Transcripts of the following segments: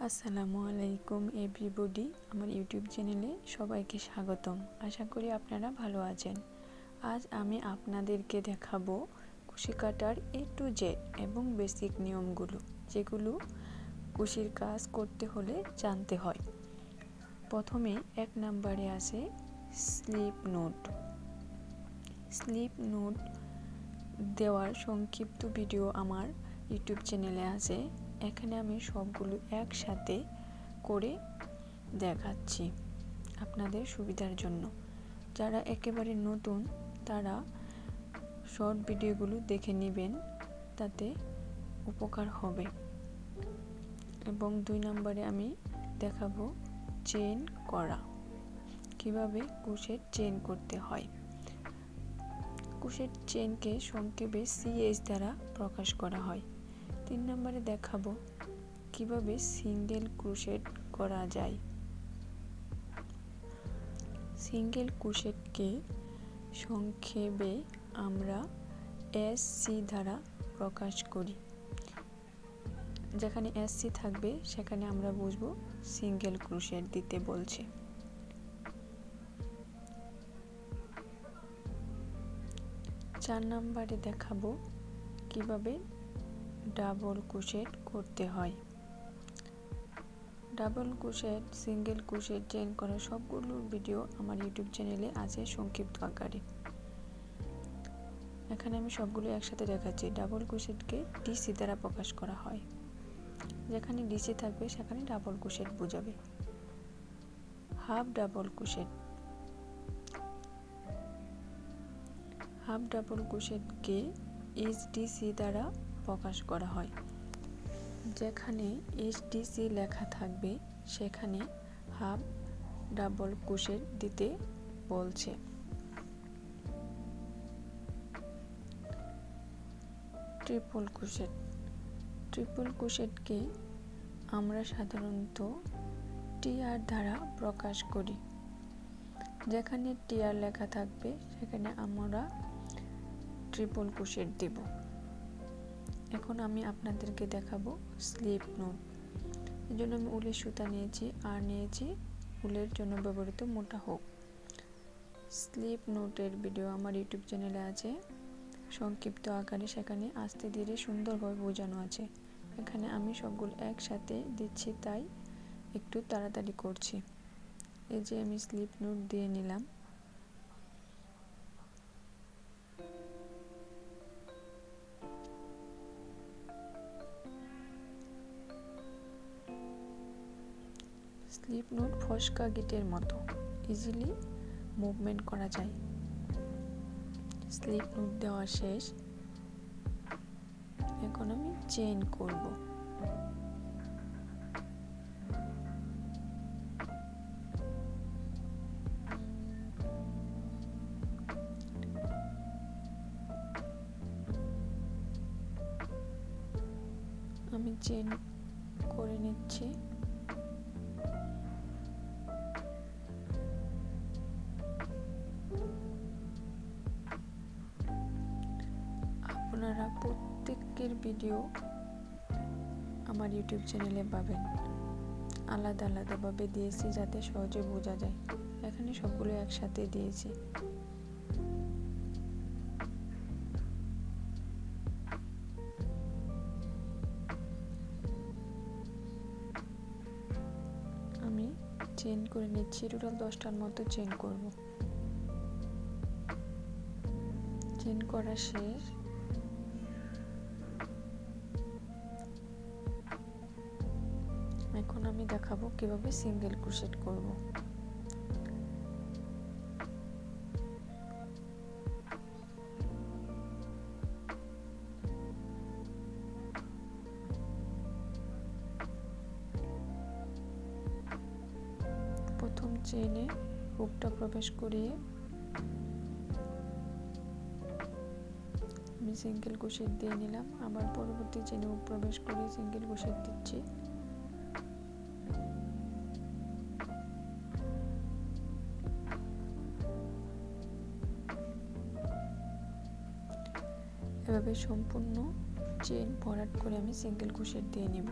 আসসালামু আলাইকুম এভরিবডি, আমার ইউটিউব চ্যানেলে সবাইকে স্বাগতম। আশা করি আপনারা ভালো আছেন। আজ আমি আপনাদেরকে দেখাবো কুশি কাটার A to Z এবং বেসিক নিয়মগুলো, যেগুলো কুশির কাজ করতে হলে জানতে হয়। প্রথমে 1 নম্বরে আছে স্লিপ নোট। স্লিপ নোট দেওয়ার সংক্ষিপ্ত ভিডিও আমার ইউটিউব চ্যানেলে আছে। এখানে আমি সবগুলো একসাথে করে দেখাচ্ছি আপনাদের সুবিধার জন্য। যারা একেবারে নতুন তারা শর্ট ভিডিওগুলো দেখে নেবেন, তাতে উপকার হবে। এবং 2 নম্বরে আমি দেখাবো চেইন করা, কিভাবে কুশের চেইন করতে হয়। কুশের চেইনকে সংক্ষেপে CH দ্বারা প্রকাশ করা হয়। 3 নম্বরে দেখাবো কিভাবে সিঙ্গেল ক্রোশেট করা যায়। সিঙ্গেল ক্রোশেটকে সংক্ষেপে আমরা SC দ্বারা প্রকাশ করি। যেখানে SC থাকবে সেখানে আমরা বুঝবো সিঙ্গেল ক্রোশেট দিতে বলছে। চার নম্বরে দেখাবো কিভাবে ডাবল ক্রোশেট করতে হয়। Double crochet, single crochet, chain করা সবগুলো ভিডিও আমার ইউটিউব চ্যানেলে আছে সংক্ষিপ্ত আকারে। এখানে আমি সবগুলো একসাথে দেখাচ্ছি। ডাবল ক্রোশেটকে DC দ্বারা প্রকাশ করা হয়। যেখানে DC থাকবে সেখানে ডাবল ক্রোশেট বোঝাবে। Half double crochet. Half double ক্রোশেটকে HDC দ্বারা প্রকাশ করা হয়। যেখানে HDC লেখা থাকবে সেখানে হাফ ডাবল ক্রোশেট দিতে বলছে। Triple crochet. ট্রিপল ক্রোশেটকে আমরা সাধারণত TR দ্বারা প্রকাশ করি। যেখানে TR লেখা থাকবে সেখানে আমরা ট্রিপল ক্রোশেট দেব। এখন আমি আপনাদেরকে দেখাবো স্লিপ নোট। এর জন্য আমি উলের সুতা নিয়েছি আর নিয়েছি উলের জন্য ব্যবহৃত মোটা হুক। স্লিপ নোটের ভিডিও আমার ইউটিউব চ্যানেলে আছে সংক্ষিপ্ত আকারে, সেখানে আস্তে ধীরে সুন্দরভাবে বোঝানো আছে। এখানে আমি সবগুলো একসাথে দিচ্ছি, তাই একটু তাড়াতাড়ি করছি। এই যে আমি স্লিপ নোট দিয়ে নিলাম। স্লিপ নোট ফসকা গিটের মতো ইজিলি মুভমেন্ট করা যায়। স্লিপ নোট দেওয়া শেষ। এখন আমি চেইন করব। আমি চেইন করে নিচ্ছি। আপনারা প্রত্যেকের ভিডিও আমার ইউটিউব চ্যানেলে পাবেন। আলাদা আলাদাভাবে দিয়েছি যাতে সহজে বোঝা যায়। এখানে সবগুলো একসাথে দিয়েছি। আমি চেইন করে নিচ্ছি। টোটাল 10টার মতো চেইন করব। চেইন করা শেষ। এখন আমি দেখাবো কিভাবে সিঙ্গেল ক্রোশেট করব। প্রথম চেইনে হুকটা প্রবেশ করিয়ে আমি সিঙ্গেল ক্রোশেট দিয়ে নিলাম। আবার পরবর্তী চেইনে হুক প্রবেশ করিয়ে সিঙ্গেল ক্রোশেট দিচ্ছি। এভাবে সম্পূর্ণ চেইন ভরাট করে আমি সিঙ্গেল ক্রোশেট দিয়ে নিব।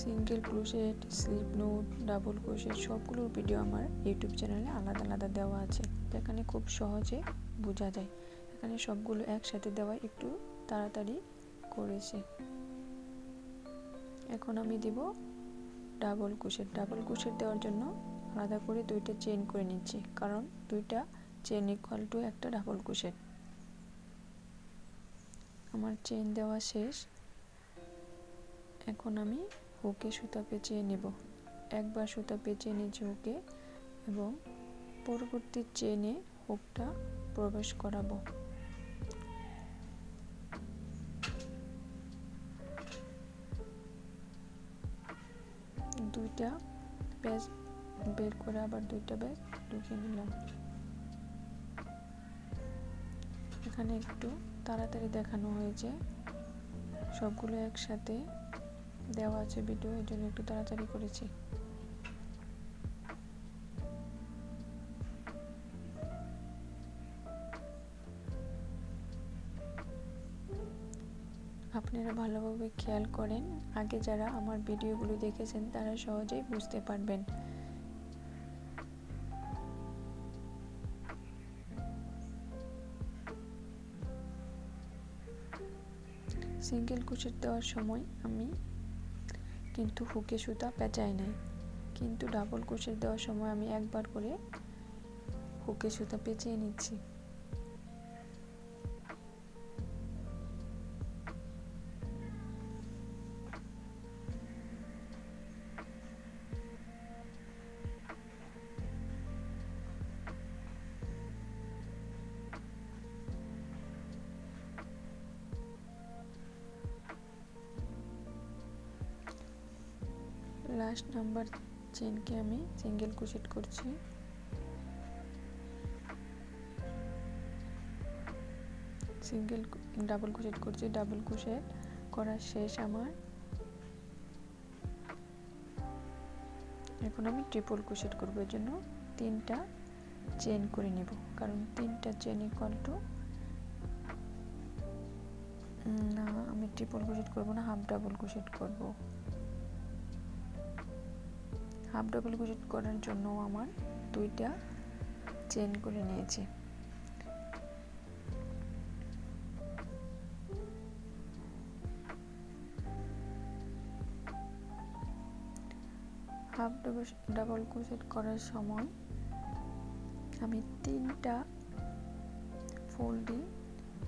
Single crochet, slip knot, double crochet সবগুলোর ভিডিও আমার ইউটিউব চ্যানেলে আলাদা আলাদা দেওয়া আছে, যেখানে খুব সহজে বোঝা যায়। এখানে সবগুলো একসাথে দেওয়া একটু তাড়াতাড়ি করেছে। এখন আমি দিব ডাবল ক্রোশেট। ডাবল ক্রোশেট দেওয়ার জন্য আলাদা করে দুইটা চেইন করে নিচ্ছি, কারণ দুইটা চেইন ইকুয়াল টু একটা ডাবল ক্রোশেট। আমার চেইন দেওয়া শেষ। এখন আমি হুকে সুতা পেঁচিয়ে নেব। একবার সুতা পেঁচিয়ে নিচ্ছি হুকে, এবং পরবর্তী চেইনে হুকটা প্রবেশ করাবো। দুইটা প্যাচ বের করে আবার দুইটা ব্যাগ ঢুকিয়ে নিলাম। এখানে একটু তাড়াতাড়ি দেখানো হয়েছে, সবগুলো একসাথে দেওয়া আছে ভিডিও, এর জন্য একটু তাড়াতাড়ি করেছি। আপনারা ভালোভাবে খেয়াল করেন, আগে যারা আমার ভিডিওগুলো দেখেছেন তারা সহজেই বুঝতে পারবেন। সিঙ্গেল ক্রোশেট দেওয়ার সময় আমি কিন্তু হুকে সুতা পেঁচাই নাই, কিন্তু ডাবল ক্রোশেট দেওয়ার সময় আমি একবার করে হুকে সুতা পেঁচিয়ে নিচ্ছি। লাস্ট নাম্বার চেইনকে আমি সিঙ্গেল ক্রোশেট করছি। ডাবল ক্রোশেট করছি। ডাবল ক্রোশেট করা শেষ আমার। এখন আমি ট্রিপল ক্রোশেট করব, এর জন্য তিনটা চেইন করে নেব, কারণ তিনটা চেইন ইকুয়াল টু, না আমি ট্রিপল ক্রোশেট করব না, হাফ ডাবল ক্রোশেট করব। হাফ ডাবল ক্রোশেট করার জন্য আমার দুইটা চেইন করে নিয়েছি। হাফ ডাবল ক্রোশেট করার সময় আমি তিনটা ফোল্ডই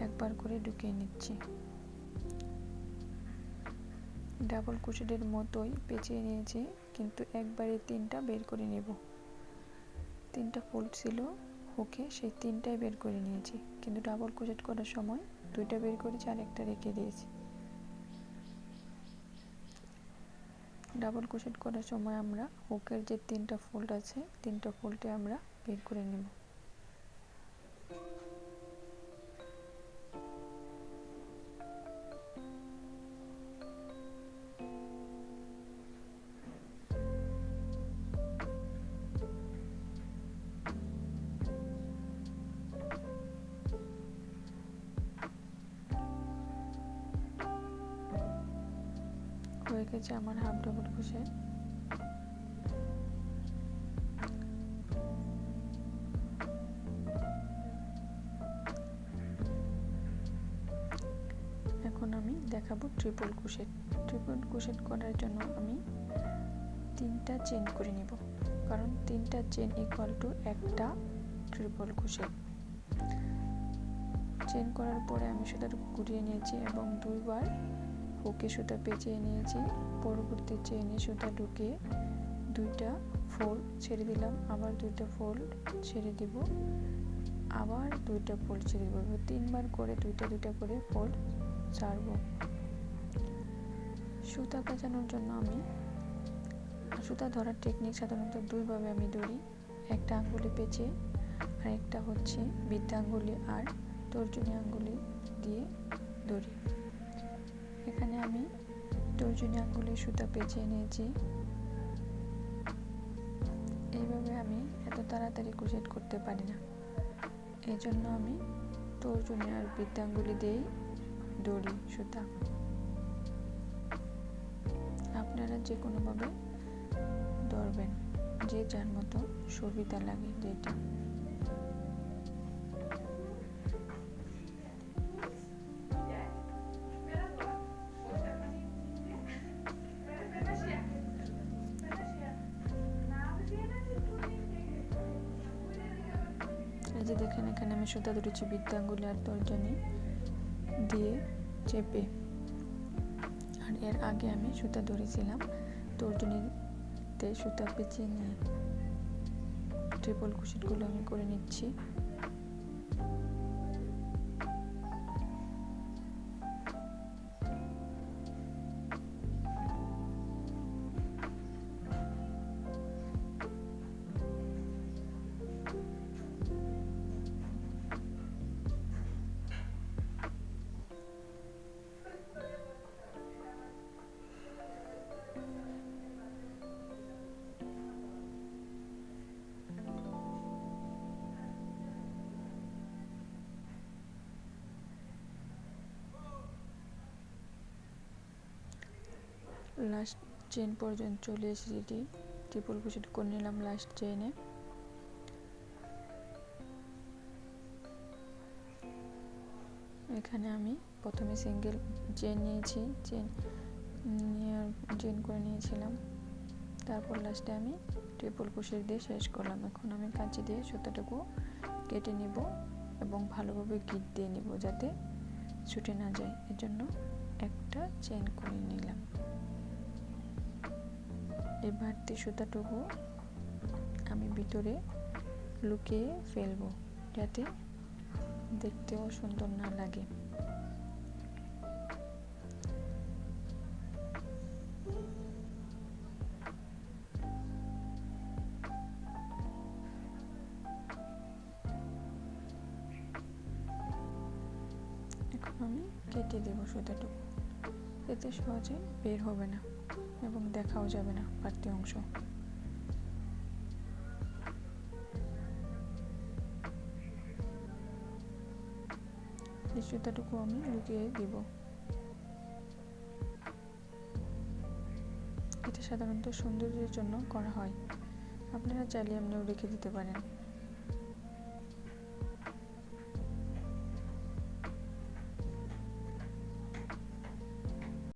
একবার করে ঢুকিয়ে নিচ্ছি। ডাবল ক্রোশেটের মতোই পেঁচিয়ে নিয়েছি, কিন্তু একবারে তিনটা বের করে নেব। তিনটা ফোল্ড ছিল হুকে, সেই তিনটাই বের করে নিয়েছি, কিন্তু ডাবল ক্রোশেট করার সময় দুইটা বের করেছি আর একটা রেখে দিয়েছি। ডাবল ক্রোশেট করার সময় আমরা হুকের যে তিনটা ফোল্ড আছে, তিনটা ফোল্ডে আমরা বের করে নেব। হয়ে গেছে আমার হাফ ডাবল ক্রোশেট। এখন আমি দেখাবো ট্রিপল ক্রোশেট। ট্রিপল ক্রোশেট করার জন্য আমি তিনটা চেইন করে নিব, কারণ তিনটা চেইন ইকুয়াল টু একটা ট্রিপল ক্রোশেট। চেইন করার পরে আমি সুতাটা ঘুরিয়ে নিয়েছি এবং দুইবার হুকে সুতা পেঁচিয়ে নিয়েছি। পরবর্তী চেইনে সুতা ঢুকিয়ে দুইটা ফোল্ড ছেড়ে দিলাম, আবার দুইটা ফোল্ড ছেড়ে দিব, আবার দুইটা ফোল্ড ছেড়ে দিব। তিনবার করে দুইটা দুইটা করে ফোল্ড ছাড়বো। সুতা পেঁচানোর জন্য আমি সুতা ধরার টেকনিক সাধারণত দুইভাবে আমি ধরি, একটা আঙ্গুলি পেঁচিয়ে, আর একটা হচ্ছে বৃদ্ধা আঙ্গুলি আর তর্জনী আঙ্গুলি দিয়ে ধরি। এখানে আমি তর্জনী আঙ্গুলি সুতা পেঁচিয়ে নিয়েছি। এইভাবে আমি এত তাড়াতাড়ি ক্রোশেট করতে পারি না, এই জন্য আমি তর্জনী আর বৃদ্ধা আঙ্গুলি দিয়েই ধরি সুতা। আপনারা যে কোনোভাবে ধরবেন, যে যার মতো সুবিধা লাগে যেটা। এই যে দেখেন, এখানে আমি সুতা ধরেছি বৃদ্ধাঙ্গুলি আর তর্জনী দিয়ে চেপে, আর এর আগে আমি সুতা ধরেছিলাম তর্জনীতে সুতা পেঁচিয়ে নিয়ে। ট্রিপল ক্রোশেটগুলো আমি করে নিচ্ছি। লাস্ট চেন পর্যন্ত চলে এসেছি, ট্রিপল ক্রোশেট করে নিলাম লাস্ট চেনে। এখানে আমি প্রথমে সিঙ্গেল চেন নিয়েছি, চেন করে নিয়েছিলাম, তারপর লাস্টে আমি ট্রিপল ক্রোশেট দিয়ে শেষ করলাম। এখন আমি কাঁচি দিয়ে সুতাটুকু কেটে নিব এবং ভালোভাবে গিট দিয়ে নিব যাতে ছুটে না যায়, এজন্য একটা চেন করে নিলাম। এই বাড়তি সুতাটুকু আমি ভিতরে লুকিয়ে ফেলবো যাতে দেখতেও সুন্দর না লাগে। এখন আমি কেটে দেব সুতাটুকু, এতে সহজে বের হবে না এবং দেখাও যাবে না বাড়তি অংশ। এই সুতাটুকু আমি লুকিয়ে দিব। এটা সাধারণত সৌন্দর্যের জন্য করা হয়, আপনারা চাইলে এমনিও রেখে দিতে পারেন।